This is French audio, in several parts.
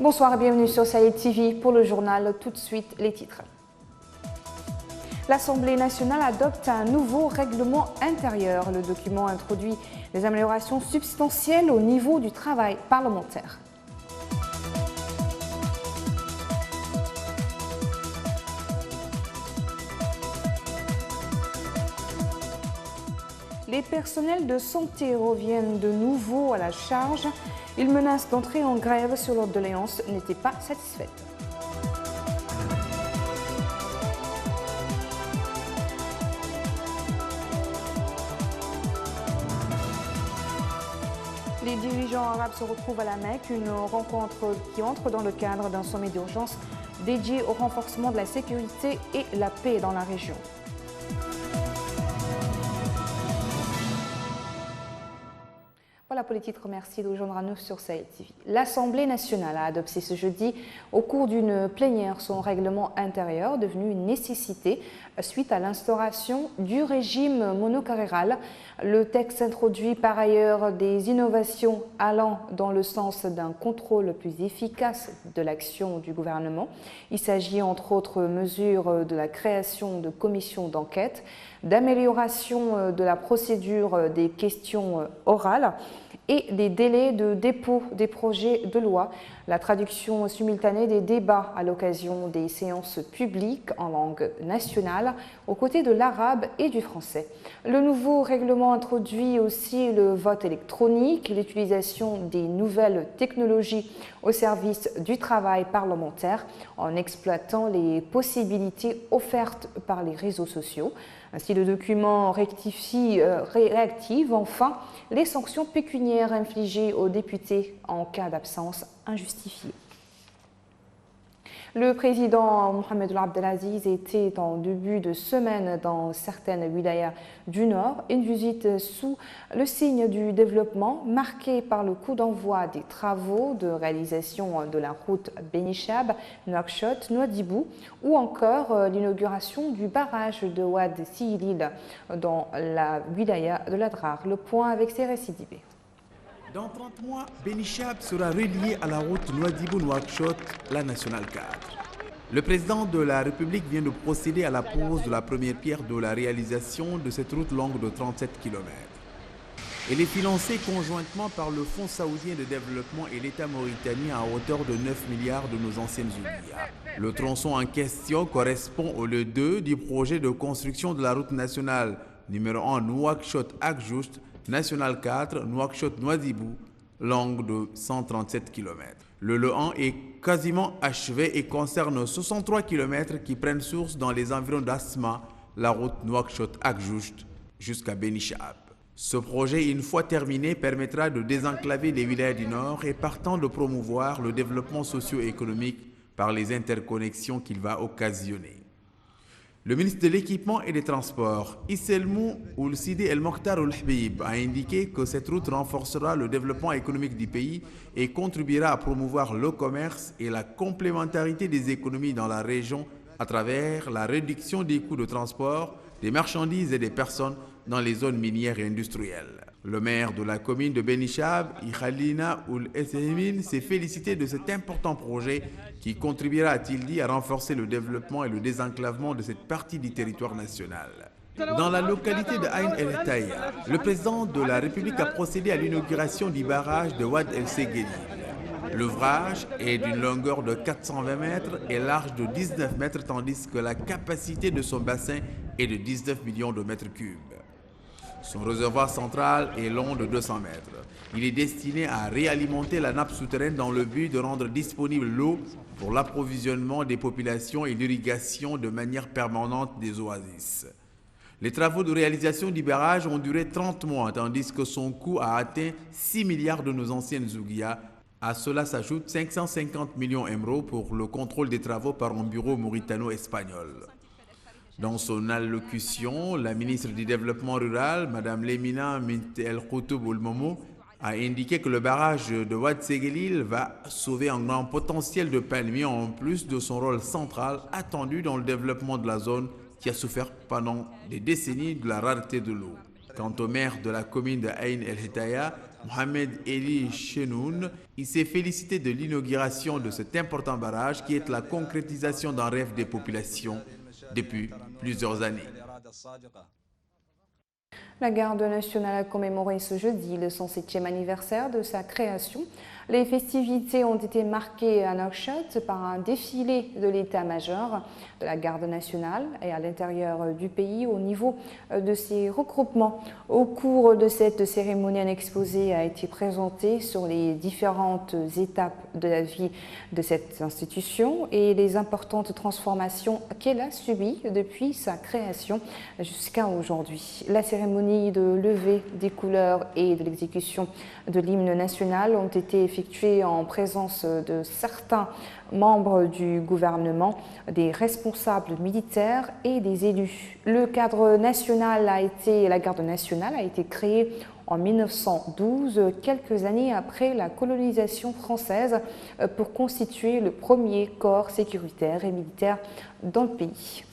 Bonsoir et bienvenue sur Saïd TV pour le journal. Tout de suite, les titres. L'Assemblée nationale adopte un nouveau règlement intérieur. Le document introduit des améliorations substantielles au niveau du travail parlementaire. Les personnels de santé reviennent de nouveau à la charge. Ils menacent d'entrer en grève si leur doléance n'était pas satisfaite. Les dirigeants arabes se retrouvent à la Mecque, une rencontre qui entre dans le cadre d'un sommet d'urgence dédié au renforcement de la sécurité et la paix dans la région. Voilà pour les titres, merci de vous joindre à nous sur Saïd TV. L'Assemblée nationale a adopté ce jeudi au cours d'une plénière son règlement intérieur devenu une nécessité suite à l'instauration du régime monocaméral. Le texte introduit par ailleurs des innovations allant dans le sens d'un contrôle plus efficace de l'action du gouvernement. Il s'agit entre autres mesures de la création de commissions d'enquête, d'amélioration de la procédure des questions orales et des délais de dépôt des projets de loi, la traduction simultanée des débats à l'occasion des séances publiques en langue nationale aux côtés de l'arabe et du français. Le nouveau règlement introduit aussi le vote électronique, l'utilisation des nouvelles technologies au service du travail parlementaire en exploitant les possibilités offertes par les réseaux sociaux. Ainsi, le document réactive enfin les sanctions pécuniaires infligées aux députés en cas d'absence injustifiée. Le président Mohamed Abdelaziz était en début de semaine dans certaines wilayas du Nord, une visite sous le signe du développement marquée par le coup d'envoi des travaux de réalisation de la route Beni-Chab, Nouakchott-Nouadhibou ou encore l'inauguration du barrage de Ouad Sihilil dans la wilaya de l'Adrar. Le point avec ses récidivés. Dans 30 mois, Beni-Chab sera relié à la route Nouadhibou-Nouakchott, la nationale 4. Le président de la République vient de procéder à la pose de la première pierre de la réalisation de cette route longue de 37 km. Elle est financée conjointement par le Fonds saoudien de développement et l'État mauritanien à hauteur de 9 milliards de nos anciennes oublias. Le tronçon en question correspond au lieu 2 du projet de construction de la route nationale numéro 1 Nouakchott-Akjoust, National 4, Nouakchott-Nouadhibou, longue de 137 km. Le lot 1 est quasiment achevé et concerne 63 km qui prennent source dans les environs d'Asma, la route Nouakchott-Akjoust jusqu'à Beni-Chab. Ce projet, une fois terminé, permettra de désenclaver les villages du Nord et partant de promouvoir le développement socio-économique par les interconnexions qu'il va occasionner. Le ministre de l'Équipement et des Transports, Isselmou Oulsidi El Mokhtar Oul Habib, a indiqué que cette route renforcera le développement économique du pays et contribuera à promouvoir le commerce et la complémentarité des économies dans la région à travers la réduction des coûts de transport, des marchandises et des personnes dans les zones minières et industrielles. Le maire de la commune de Beni-Chab, Ikhalina Oul Essemin, s'est félicité de cet important projet qui contribuera, a-t-il dit, à renforcer le développement et le désenclavement de cette partie du territoire national. Dans la localité de Ain El Taïa, le président de la République a procédé à l'inauguration du barrage de Ouad El Seguelil. L'ouvrage est d'une longueur de 420 mètres et large de 19 mètres, tandis que la capacité de son bassin est de 19 millions de mètres cubes. Son réservoir central est long de 200 mètres. Il est destiné à réalimenter la nappe souterraine dans le but de rendre disponible l'eau pour l'approvisionnement des populations et l'irrigation de manière permanente des oasis. Les travaux de réalisation du barrage ont duré 30 mois, tandis que son coût a atteint 6 milliards de nos anciennes ouguias. À cela s'ajoutent 550 millions d'euros pour le contrôle des travaux par un bureau mauritano-espagnol. Dans son allocution, la ministre du Développement rural, Mme Lemina Mint El Khoutoub Oul Momo, a indiqué que le barrage de Ouad Seguelil va sauver un grand potentiel de palmiers en plus de son rôle central attendu dans le développement de la zone qui a souffert pendant des décennies de la rareté de l'eau. Quant au maire de la commune de Ain El Hetaya, Mohamed Eli Chenoun, il s'est félicité de l'inauguration de cet important barrage qui est la concrétisation d'un rêve des populations depuis plusieurs années. La garde nationale a commémoré ce jeudi le 107e anniversaire de sa création. Les festivités ont été marquées à Nouakchott par un défilé de l'état-major de la garde nationale et à l'intérieur du pays au niveau de ses regroupements. Au cours de cette cérémonie, un exposé a été présenté sur les différentes étapes de la vie de cette institution et les importantes transformations qu'elle a subies depuis sa création jusqu'à aujourd'hui. La cérémonie de levée des couleurs et de l'exécution de l'hymne national ont été effectuées en présence de certains membres du gouvernement, des responsables militaires et des élus. Le cadre national la garde nationale a été créée en 1912, quelques années après la colonisation française, pour constituer le premier corps sécuritaire et militaire dans le pays.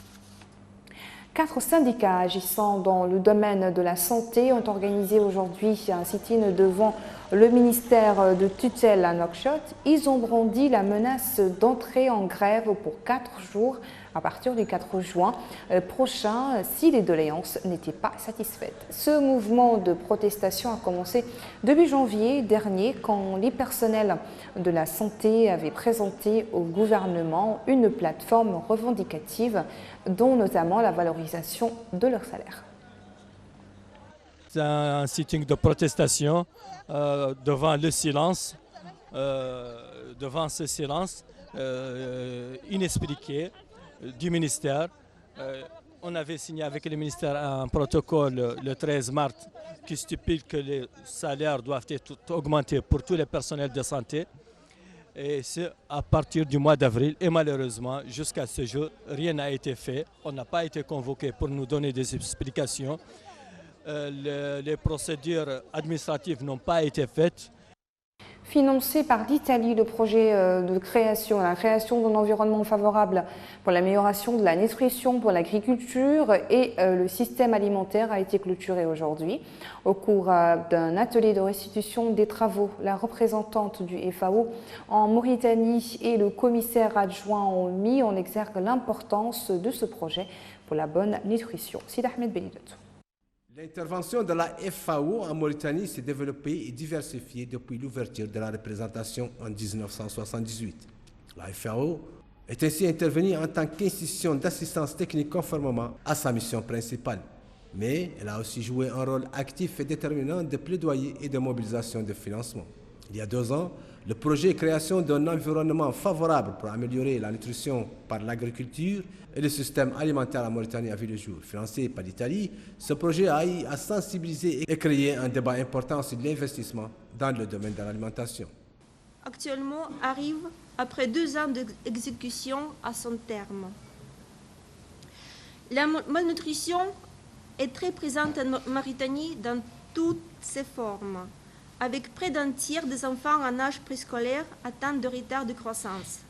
4 syndicats agissant dans le domaine de la santé ont organisé aujourd'hui un sit-in devant le ministère de tutelle à Nouakchott. Ils ont brandi la menace d'entrer en grève pour 4 jours à partir du 4 juin prochain si les doléances n'étaient pas satisfaites. Ce mouvement de protestation a commencé début janvier dernier quand les personnels de la santé avaient présenté au gouvernement une plateforme revendicative dont notamment la valorisation de leur salaire. C'est un sitting de protestation devant le silence, devant ce silence inexpliqué du ministère. On avait signé avec le ministère un protocole le 13 mars qui stipule que les salaires doivent être augmentés pour tous les personnels de santé. Et c'est à partir du mois d'avril. Et malheureusement, jusqu'à ce jour, rien n'a été fait. On n'a pas été convoqué pour nous donner des explications. Les procédures administratives n'ont pas été faites. Financé par l'Italie, le projet de création, la création d'un environnement favorable pour l'amélioration de la nutrition pour l'agriculture et le système alimentaire a été clôturé aujourd'hui. Au cours d'un atelier de restitution des travaux, la représentante du FAO en Mauritanie et le commissaire adjoint ont mis en exergue l'importance de ce projet pour la bonne nutrition. Sid Ahmed Belidotou. L'intervention de la FAO en Mauritanie s'est développée et diversifiée depuis l'ouverture de la représentation en 1978. La FAO est ainsi intervenue en tant qu'institution d'assistance technique conformément à sa mission principale. Mais elle a aussi joué un rôle actif et déterminant de plaidoyer et de mobilisation de financement. Il y a 2 ans, le projet création d'un environnement favorable pour améliorer la nutrition par l'agriculture et le système alimentaire en Mauritanie a vu le jour. Financé par l'Italie, ce projet a eu à sensibiliser et créer un débat important sur l'investissement dans le domaine de l'alimentation. Actuellement arrive après 2 ans d'exécution à son terme. La malnutrition est très présente en Mauritanie dans toutes ses formes, avec près d'un tiers des enfants en âge préscolaire atteints de retard de croissance.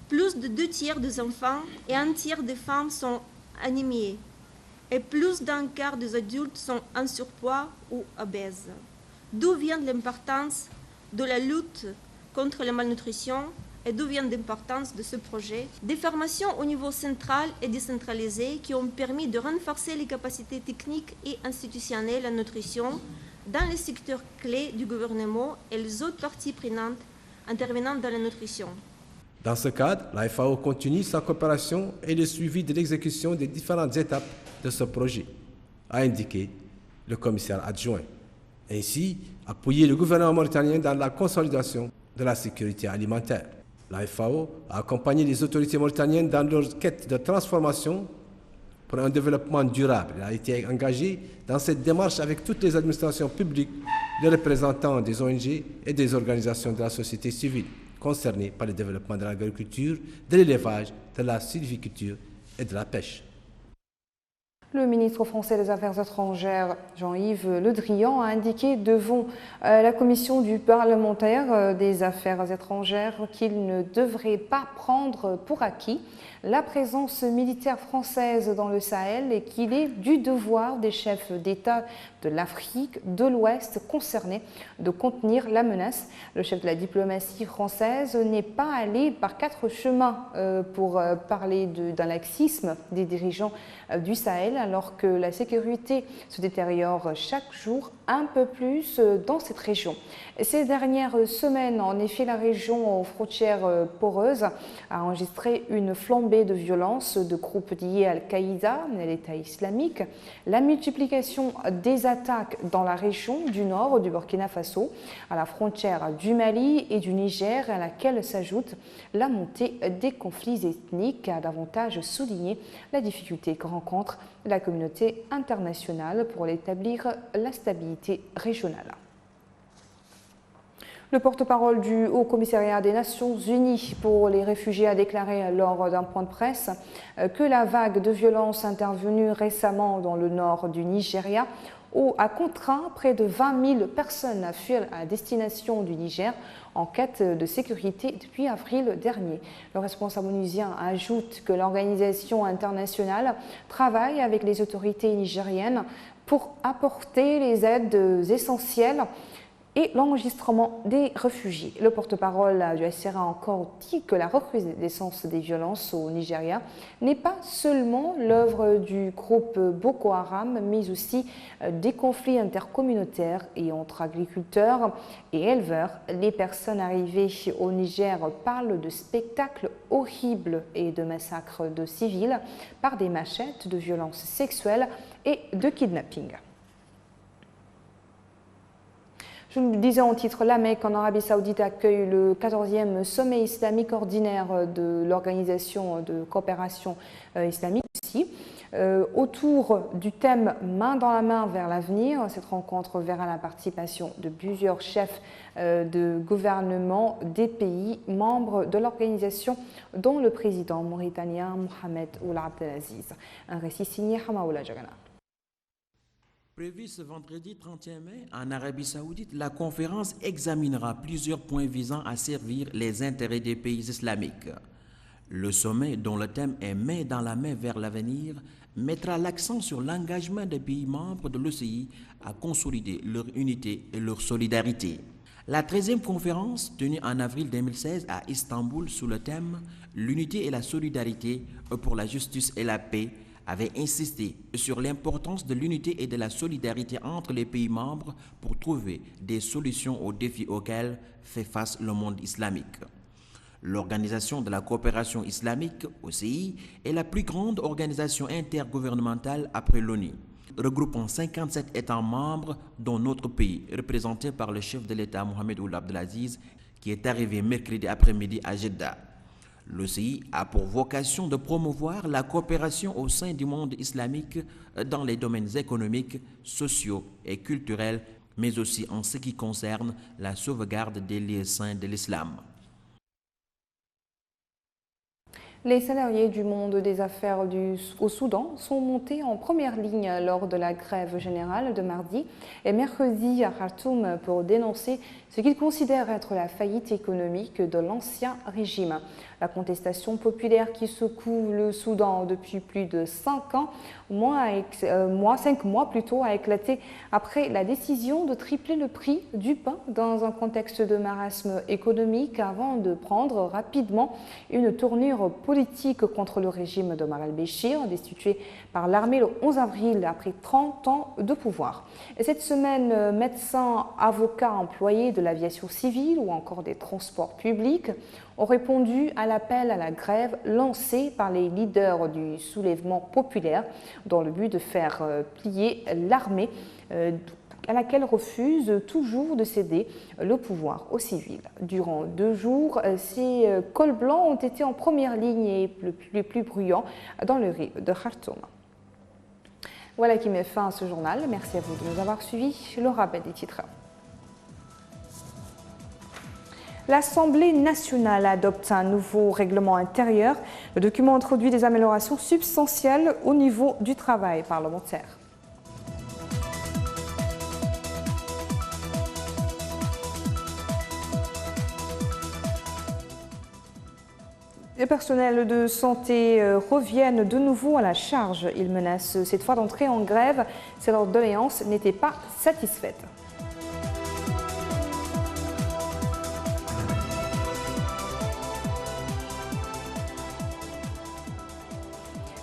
Plus de 2 tiers des enfants et 1 tiers des femmes sont anémiés, et plus d'1 quart des adultes sont en surpoids ou obèses. D'où vient l'importance de la lutte contre la malnutrition et d'où vient l'importance de ce projet? Des formations au niveau central et décentralisé qui ont permis de renforcer les capacités techniques et institutionnelles en nutrition dans les secteurs clés du gouvernement et les autres parties prenantes intervenant dans la nutrition. Dans ce cadre, la FAO continue sa coopération et le suivi de l'exécution des différentes étapes de ce projet, a indiqué le commissaire adjoint. Ainsi, appuyer le gouvernement mauritanien dans la consolidation de la sécurité alimentaire. La FAO a accompagné les autorités mauritaniennes dans leur quête de transformation pour un développement durable. Elle a été engagée dans cette démarche avec toutes les administrations publiques, les représentants des ONG et des organisations de la société civile concernés par le développement de l'agriculture, de l'élevage, de la sylviculture et de la pêche. Le ministre français des Affaires étrangères, Jean-Yves Le Drian, a indiqué devant la commission du parlementaire des Affaires étrangères qu'il ne devrait pas prendre pour acquis la présence militaire française dans le Sahel et qu'il est du devoir des chefs d'État de l'Afrique de l'Ouest concernés de contenir la menace. Le chef de la diplomatie française n'est pas allé par quatre chemins pour parler d'un laxisme des dirigeants du Sahel, alors que la sécurité se détériore chaque jour un peu plus dans cette région. Ces dernières semaines, en effet, la région aux frontières poreuses a enregistré une flambée de violence de groupes liés à Al-Qaïda, à l'État islamique, la multiplication des attaques dans la région du nord du Burkina Faso, à la frontière du Mali et du Niger, à laquelle s'ajoute la montée des conflits ethniques, a davantage souligné la difficulté que rencontre la communauté internationale pour établir la stabilité régionale. Le porte-parole du Haut-Commissariat des Nations Unies pour les réfugiés a déclaré lors d'un point de presse que la vague de violence intervenue récemment dans le nord du Nigeria a contraint près de 20 000 personnes à fuir à destination du Niger en quête de sécurité depuis avril dernier. Le responsable onusien ajoute que l'organisation internationale travaille avec les autorités nigériennes pour apporter les aides essentielles et l'enregistrement des réfugiés. Le porte-parole du HCR a encore dit que la recrudescence des violences au Nigeria n'est pas seulement l'œuvre du groupe Boko Haram, mais aussi des conflits intercommunautaires et entre agriculteurs et éleveurs. Les personnes arrivées au Niger parlent de spectacles horribles et de massacres de civils par des machettes, de violences sexuelles et de kidnapping. Je vous le disais en titre, la Mecque en Arabie Saoudite accueille le 14e sommet islamique ordinaire de l'Organisation de coopération islamique aussi. Autour du thème « Main dans la main vers l'avenir », cette rencontre verra la participation de plusieurs chefs de gouvernement des pays membres de l'organisation, dont le président mauritanien Mohamed Ould Abdelaziz. Un récit signé Hamaoula Jagana. Prévu ce vendredi 31 mai en Arabie Saoudite, la conférence examinera plusieurs points visant à servir les intérêts des pays islamiques. Le sommet, dont le thème est « Main dans la main vers l'avenir », mettra l'accent sur l'engagement des pays membres de l'OCI à consolider leur unité et leur solidarité. La 13e conférence, tenue en avril 2016 à Istanbul sous le thème « L'unité et la solidarité pour la justice et la paix », avait insisté sur l'importance de l'unité et de la solidarité entre les pays membres pour trouver des solutions aux défis auxquels fait face le monde islamique. L'Organisation de la coopération islamique, OCI, est la plus grande organisation intergouvernementale après l'ONU, regroupant 57 États membres, dont notre pays, représenté par le chef de l'État Mohamed Ould Abdelaziz, qui est arrivé mercredi après-midi à Jeddah. L'OCI a pour vocation de promouvoir la coopération au sein du monde islamique dans les domaines économiques, sociaux et culturels, mais aussi en ce qui concerne la sauvegarde des lieux saints de l'islam. Les salariés du monde des affaires au Soudan sont montés en première ligne lors de la grève générale de mardi et mercredi à Khartoum pour dénoncer ce qu'ils considèrent être la faillite économique de l'ancien régime. La contestation populaire qui secoue le Soudan depuis plus de 5 ans, 5 mois plutôt, a éclaté après la décision de tripler le prix du pain dans un contexte de marasme économique avant de prendre rapidement une tournure politique contre le régime d'Omar al-Béchir, destitué par l'armée le 11 avril après 30 ans de pouvoir. Et cette semaine, médecins, avocats, employés de l'aviation civile ou encore des transports publics ont répondu à l'appel à la grève lancé par les leaders du soulèvement populaire dans le but de faire plier l'armée à laquelle refuse toujours de céder le pouvoir aux civils. Durant 2 jours, ces cols blancs ont été en première ligne et les plus bruyants dans le riz de Khartoum. Voilà qui met fin à ce journal. Merci à vous de nous avoir suivis. Le rappel des titres. L'Assemblée nationale adopte un nouveau règlement intérieur. Le document introduit des améliorations substantielles au niveau du travail parlementaire. Les personnels de santé reviennent de nouveau à la charge. Ils menacent cette fois d'entrer en grève si leur doléance n'était pas satisfaite.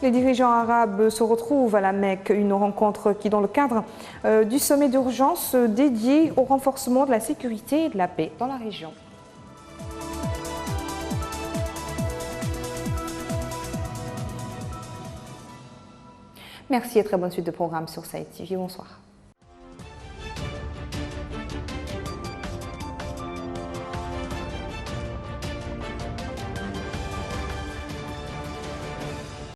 Les dirigeants arabes se retrouvent à la Mecque, une rencontre qui, dans le cadre du sommet d'urgence dédié au renforcement de la sécurité et de la paix dans la région. Merci et très bonne suite de programme sur Sahel TV. Bonsoir.